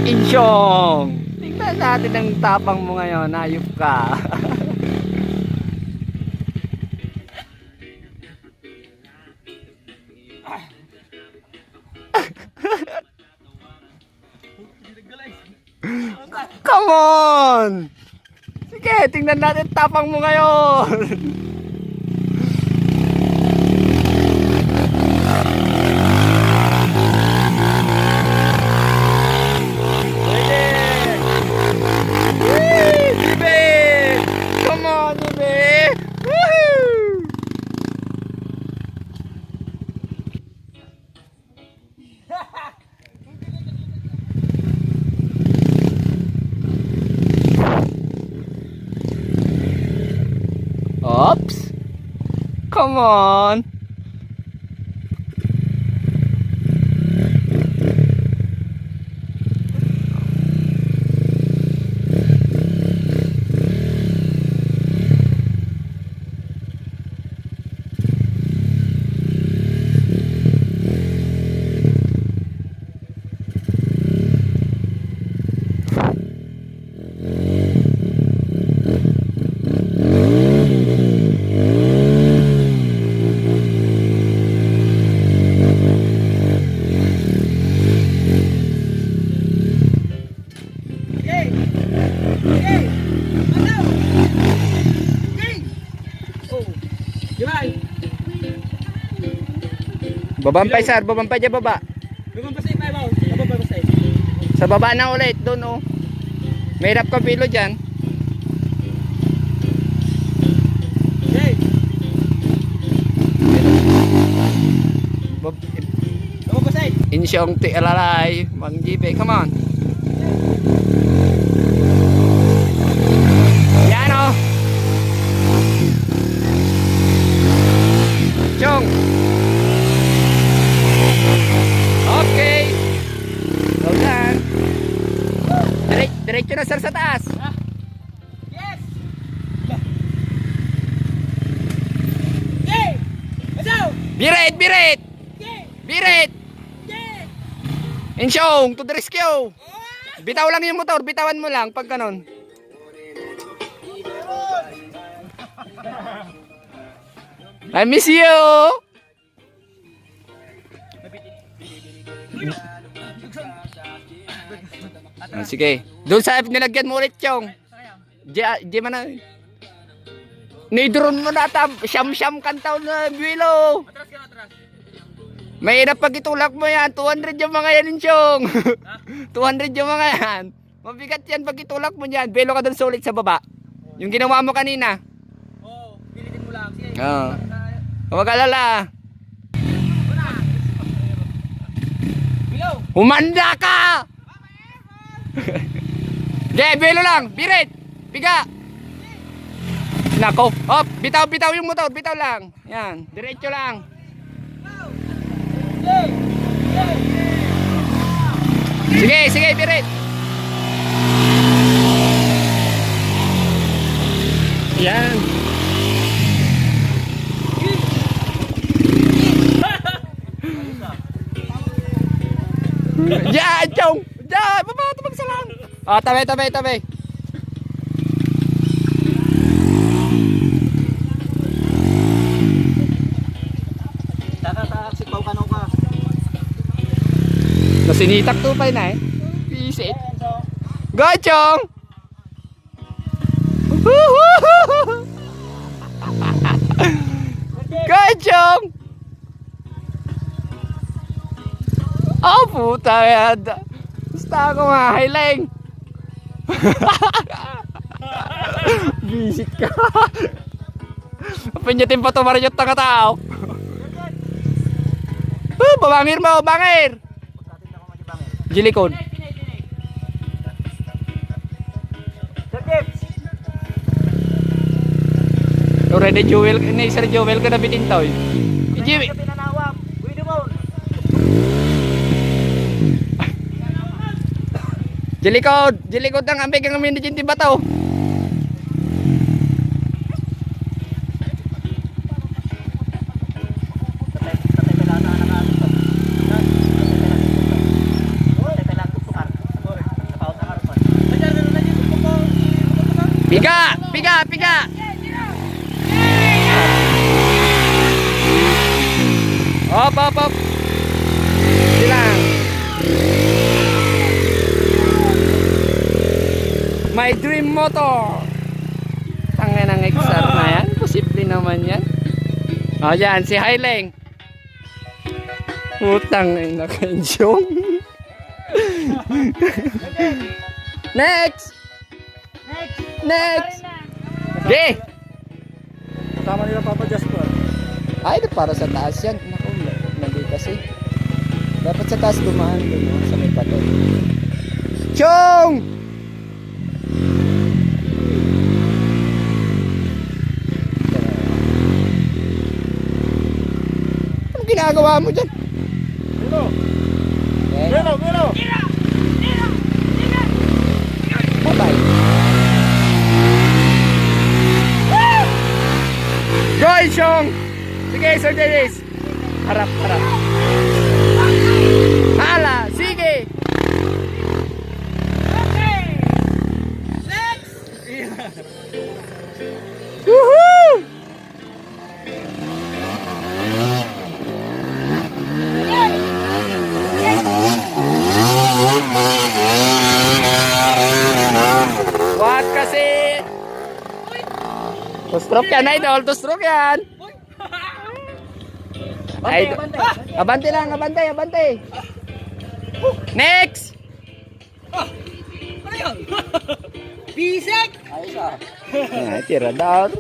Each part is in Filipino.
Insyong! Tingnan natin ang tapang mo ngayon, hayop ka. Come on! Sige, tingnan natin tapang mo ngayon. Oops! Come on! Babampay sir, babampay dyan baba. Babampay pa ba? Babampay. Sa baba na ulit, doon oh. May hirap ka pilo dyan. Hey! Babampay. Insyong ti alalay, Mang Jibe, come on. Yan oh. Chong. Okay. Well done. Diretso na sir sa taas. Yes! Okay! Let's go! Birit, birit. Okay! Birit. Okay! Insyong, to the rescue. Bitaw lang yung motor, bitawan mo lang pag ganon. I miss you. Ah, sige. Doon sa nilagyan mo ulit yung. Di man na. Nidron mo na tam. Siyam-siyam kantaw na bilo. Atras ka, atras. May hirap pag itulak mo yan. 200 yung mga yan, Insyong. 200 yung mga yan. Mabigat yan pag itulak mo yan. Belo ka doon sa ulit sa baba. Yung ginawa mo kanina. Oo, pilitin mo lang. Sige. Oo. Huwag alala. Bilaw! Humanda ka! Okay, belo lang. Birit. Piga. Nako. Hop, bitaw yung motor. Bitaw lang. Yan. Diretso lang. Sige, birit. Yan. Yan, chong. Yan, baba, tumagsalang. Oh, tabi. Sipaw ka ka. Nasinitak to pa na eh. Pisit. Go, chong. Go, chong. Oh, puta yan. Basta ako mahiling. Visit ka. Pinyatin pa ito marinyot na katao. Babangir mo, bangir. Jilikod. Already Jewel, ini Sir Jewel ka na bitintaw. Jimmy. Jilikod ang ambig ang amin di bataw. Piga, piga. Hop, hop, hop. Silang. My dream motor. Tangin ng XR na yan. Posible naman yan. O, yan. Si Haileng. Utang na naka-enjong. Next! Next! Okay! Kasama nila Papa Jasper. Ay, ito para sa taas yan. Naku, hindi kasi. Dapat sa taas dumaan doon, no? Sa may pato. Chong! Anong ginagawa mo dyan? Milo! Okay. Milo! Milo! Bye-bye. Go, Chong! Sige, Sir Dennis. Harap, harap. Hala, sige. Woohoo! What kasi? Two-stroke yan, idol. Two-stroke yan. Ay, abante lang, abante, abante. Next! Ano yun? Bisek! Ayos ah. Ay, tirador.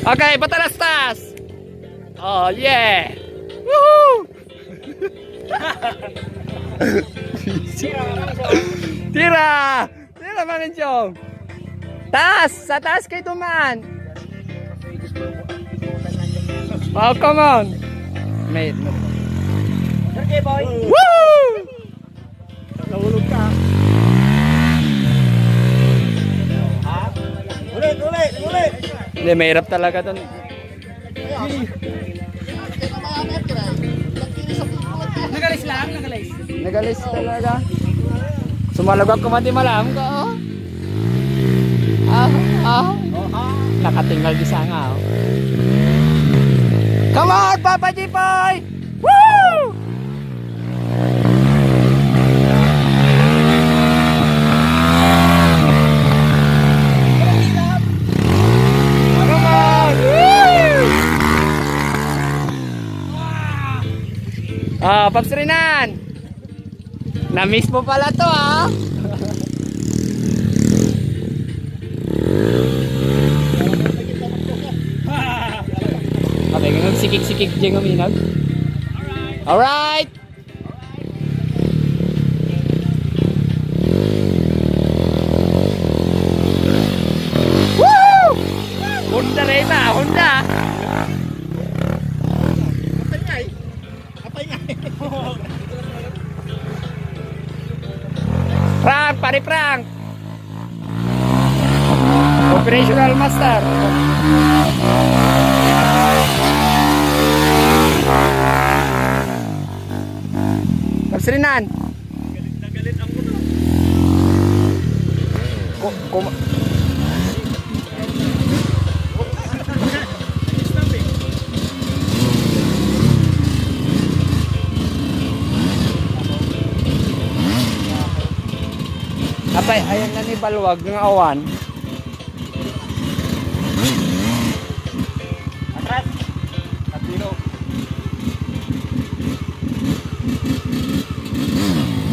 Okay, patalastas. Oh, yeah. Woohoo! Tira! Tira, Maninchong. Taas! Sa taas kayo dumaan. Oh, come on. Mate. Okay, boy. Woo! Nahulog ka. Ulit, ulit, ulit. Hindi, mahirap talaga doon. Nagalis lang, nagalis. Nagalis talaga. Sumalagak ko mati malam ko. Nakatinggal di sanga. Oh. Come on, Papa Jipoy! Woo! Come on! Woo! Ah, Paps Renan. Na-miss mo pala to, ah. Okay, ngayon sikik-sikik dyan uminag. Alright! Woo! Honda rin na, Honda! Apay nga eh. Apay nga eh. Prank, pare prank! Operational Master. Kapsrinan. Galit ako na. Apay, ayan na ni Balwag ng awan. Atras. Katino.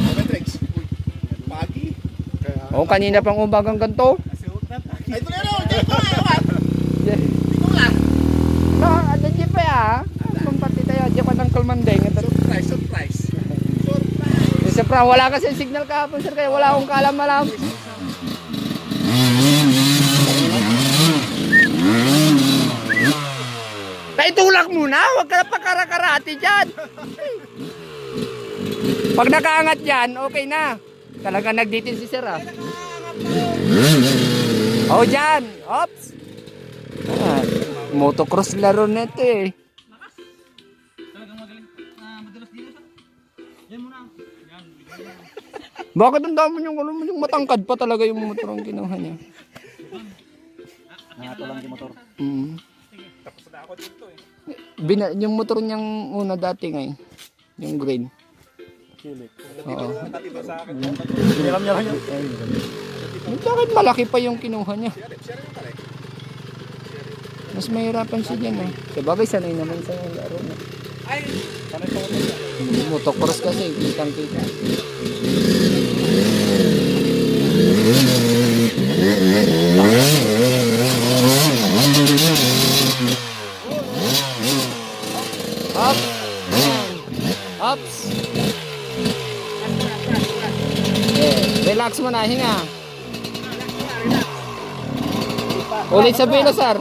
Matrix. Pagi. O, kanina pang umagang ganito. Ay, ito na rin. Ito na rin. Ito lang. No, ada jeep pa ya. Kumpati tayo, jeep at ang kalmandeng. Surprise, surprise. Surprise. Isa pra, wala kasi signal kahapon sir, kaya wala akong kaalam-alam. Itulak muna, huwag ka na pakarakarati dyan. Pag nakaangat yan, okay na. Talaga nagditin si sir ah. Oh, dyan. Ops. Ah, motocross laro nito eh. Talagang magaling. Madalas dito sa. Yan muna. Yan. Bakit ang dami yung matangkad pa talaga yung motor ang kinuha niya? Nangato lang yung motor. Mm. Yung motor niyang una dati ngayon. Yung green. Oo. Alam niya lang yun. Bakit malaki pa yung kinuha niya? Mas mahirapan siya dyan Sabagay sanay naman sa laro na. Sanay sa motor. Motocross kasi, kitang kita. Up! Ups! Relax mo na, hinga. Ulit sa bilo, sir.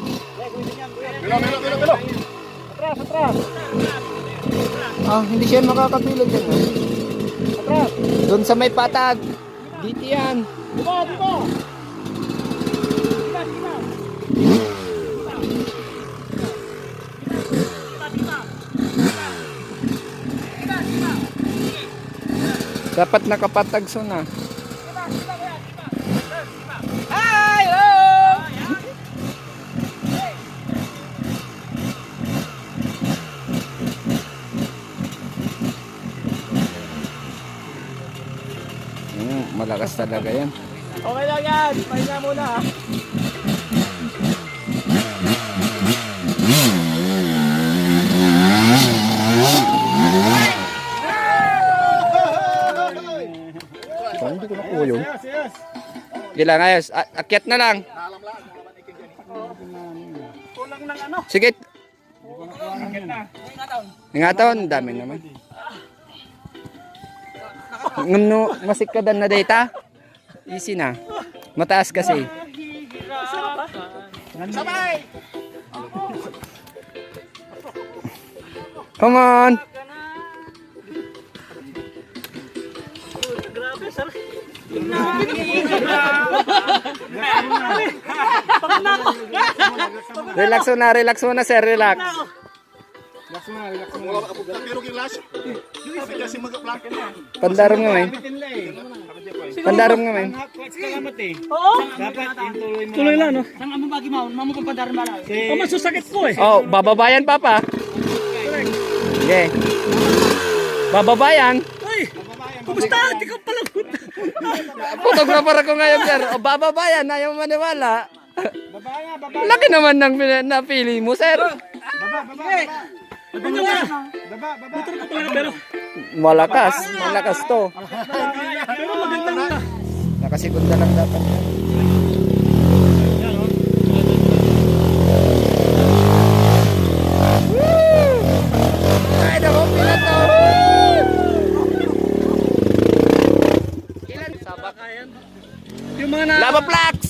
Bilo. Atras. Hindi siya makakapilot yan. Atras. Doon sa may patag. Dito yan. Diba. Dapat nakapatag so na. Ay! Oh! Malakas talaga yan. Okay lang yan. Pahinga muna ha. Hindi ko nakuha yun. Gila ngayos. Akyat na lang. Kulang ng ano. Sige. Ingatan. Ingatan. Dami naman. Ngano masikadan na data? Easy na. Mataas kasi. Sabay! Come on. Grabe, sir. Relax muna sir, relax. Pero gilas. Kasi mag-plug. Pandarom nga man. Pandarom nga man. Oo. Dapat tuloy lang, no? Sang amo bagi mo, mamo pa padaran bala. Masusakit ko eh. Oh, bababayan papa. Okay. Bababayan. Uy! Kumusta? Di ka pala. Photographer ako ngayon sir. O bababayan, ayaw maniwala. Babaya. Laki naman ng napili mo sir. Ano nga? Motor ko talaga pero. Malakas to. Pero maganda nga. Nakasigunda lang dapat. Ay, naku, pila to. Ilan? Sabak. Yung mga na... Lava plak!